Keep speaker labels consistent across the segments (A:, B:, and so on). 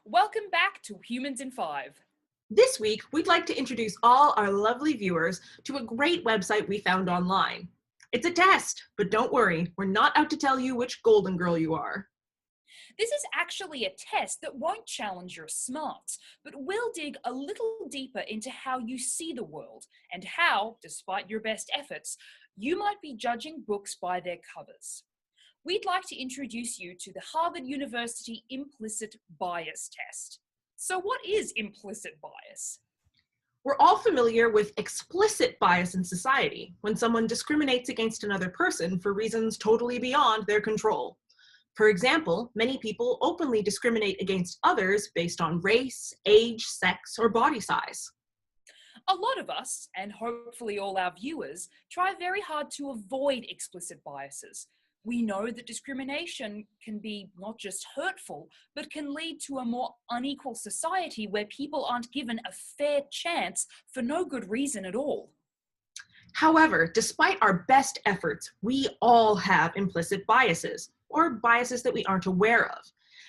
A: Welcome back to Humans in 5.
B: This week, we'd like to introduce all our lovely viewers to a great website we found online. It's a test, but don't worry, we're not out to tell you which golden girl you are.
A: This is actually a test that won't challenge your smarts, but will dig a little deeper into how you see the world and how, despite your best efforts, you might be judging books by their covers. We'd like to introduce you to the Harvard University Implicit Bias test. So what is implicit bias?
B: We're all familiar with explicit bias in society, when someone discriminates against another person for reasons totally beyond their control. For example, many people openly discriminate against others based on race, age, sex, or body size.
A: A lot of us, and hopefully all our viewers, try very hard to avoid explicit biases. We know that discrimination can be not just hurtful, but can lead to a more unequal society where people aren't given a fair chance for no good reason at all.
B: However, despite our best efforts, we all have implicit biases, or biases that we aren't aware of.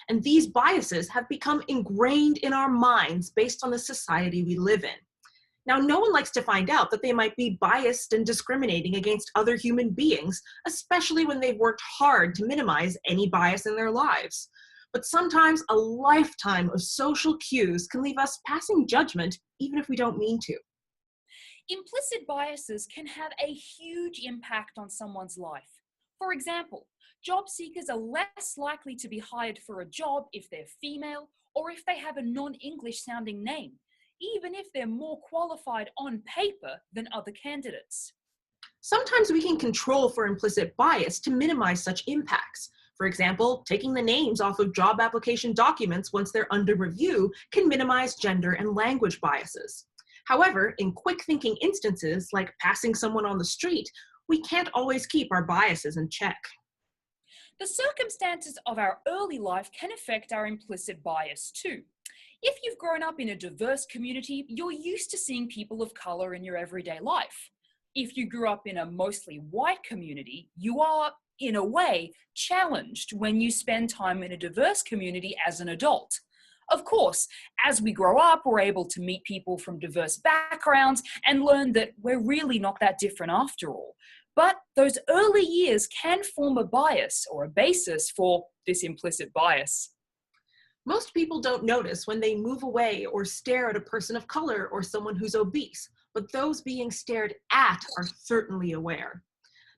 B: And these biases have become ingrained in our minds based on the society we live in. Now, no one likes to find out that they might be biased and discriminating against other human beings, especially when they've worked hard to minimize any bias in their lives. But sometimes a lifetime of social cues can leave us passing judgment, even if we don't mean to.
A: Implicit biases can have a huge impact on someone's life. For example, job seekers are less likely to be hired for a job if they're female or if they have a non-English sounding name, even if they're more qualified on paper than other candidates.
B: Sometimes we can control for implicit bias to minimize such impacts. For example, taking the names off of job application documents once they're under review can minimize gender and language biases. However, in quick-thinking instances, like passing someone on the street, we can't always keep our biases in check.
A: The circumstances of our early life can affect our implicit bias too. If you've grown up in a diverse community, you're used to seeing people of color in your everyday life. If you grew up in a mostly white community, you are, in a way, challenged when you spend time in a diverse community as an adult. Of course, as we grow up, we're able to meet people from diverse backgrounds and learn that we're really not that different after all. But those early years can form a bias or a basis for this implicit bias.
B: Most people don't notice when they move away or stare at a person of color or someone who's obese, but those being stared at are certainly aware.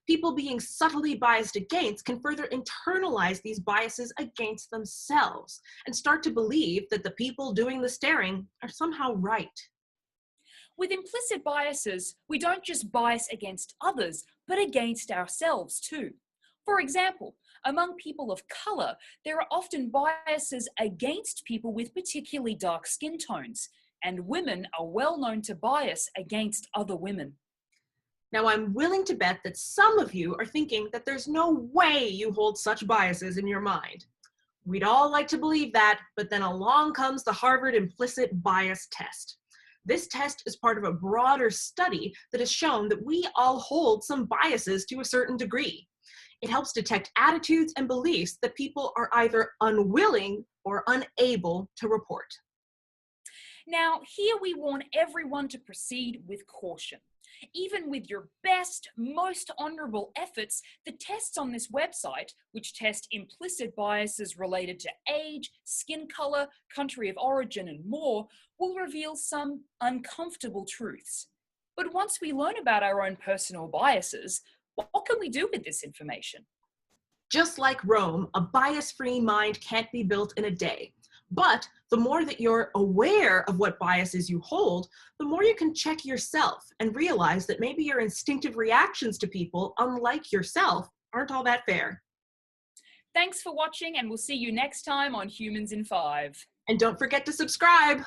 B: People being subtly biased against can further internalize these biases against themselves and start to believe that the people doing the staring are somehow right.
A: With implicit biases, we don't just bias against others, but against ourselves too. For example, among people of color, there are often biases against people with particularly dark skin tones, and women are well known to bias against other women.
B: Now, I'm willing to bet that some of you are thinking that there's no way you hold such biases in your mind. We'd all like to believe that, but then along comes the Harvard Implicit Bias test. This test is part of a broader study that has shown that we all hold some biases to a certain degree. It helps detect attitudes and beliefs that people are either unwilling or unable to report.
A: Now, here we warn everyone to proceed with caution. Even with your best, most honorable efforts, the tests on this website, which test implicit biases related to age, skin color, country of origin, and more, will reveal some uncomfortable truths. But once we learn about our own personal biases, what can we do with this information?
B: Just like Rome, a bias-free mind can't be built in a day. But the more that you're aware of what biases you hold, the more you can check yourself and realize that maybe your instinctive reactions to people, unlike yourself, aren't all that fair.
A: Thanks for watching, and we'll see you next time on Humans in 5.
B: And don't forget to subscribe.